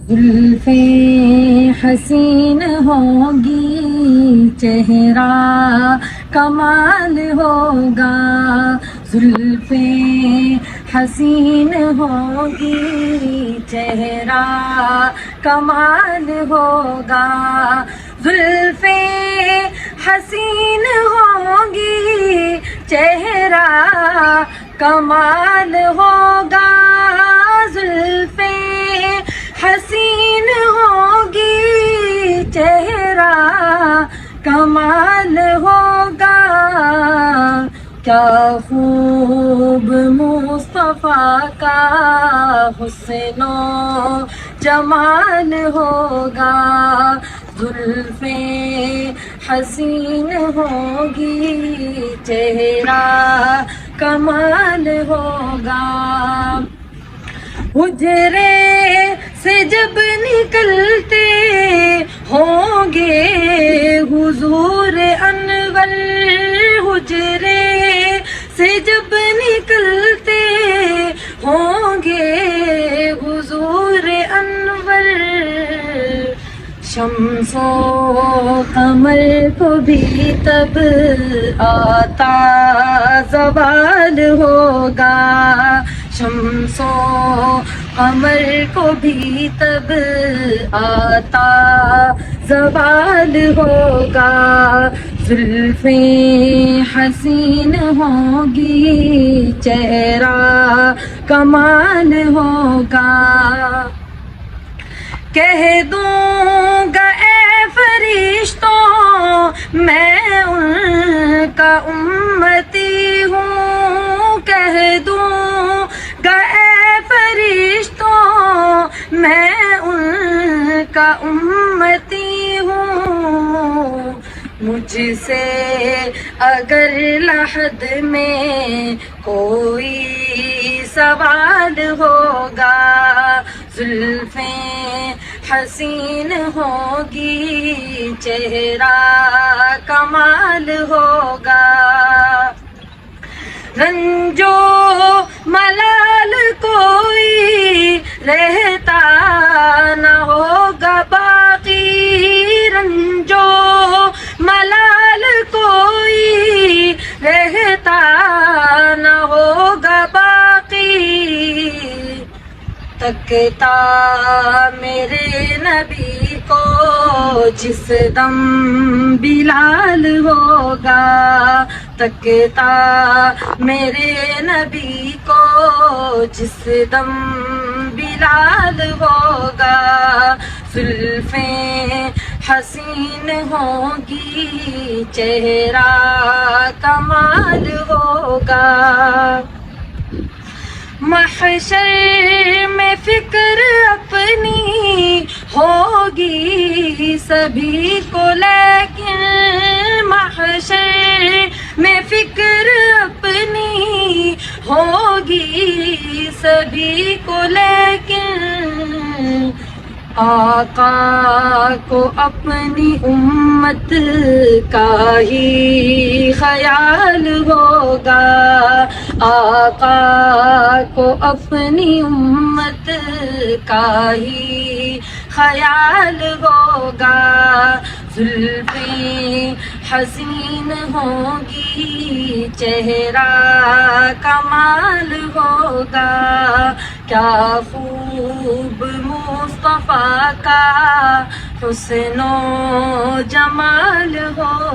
زلفیں حسین ہوگی چہرہ کمال ہوگا، زلفیں حسین ہوگی چہرہ کمال ہوگا، زلفیں حسین ہوگی چہرہ کمال ہوگا، زلفیں حسین ہوگی چہرہ کمال ہوگا، کیا خوب مصطفیٰ کا حسن و جمال ہوگا، زلفیں حسین ہوگی چہرہ کمال ہوگا، حجرے سے جب نکلتے ہوں گے حضور انور، حجرے سے جب نکلتے ہوں گے حضور انور، شمس و قمر کو بھی تب آتا زوال ہوگا، شمس و قمر کو بھی تب آتا زوال ہوگا، زلفیں حسین ہوگی چہرہ کمال ہوگا، کہہ دوں گا اے فرشتوں میں ان کا امتی ہوں، کہہ دوں گا اے فرشتوں میں ان کا امتی ہوں، مجھ سے اگر لحد میں کوئی سوال ہوگا، زلفیں حسین ہوگی چہرہ کمال ہوگا، رنجو ملال کوئی رہتا نہ ہوگا باقی، رنجو ملال کوئی رہتا نہ ہوگا باقی، تکتا میرے نبی کو جس دم بلال ہوگا، تکتا میرے نبی کو جس دم بلال ہوگا، زلفیں حسین ہوگی چہرہ کمال ہوگا، محشر میں فکر اپنی ہوگی سبھی کو، لیکن محشر میں فکر اپنی ہوگی سبھی کو، لیکن آقا کو اپنی امت کا ہی خیال ہوگا، آقا کو اپنی امت کا ہی خیال ہوگا، زلفیں حسین ہوگی چہرہ کمال ہوگا، کیا خوب مصطفیٰ کا حسن و جمال ہو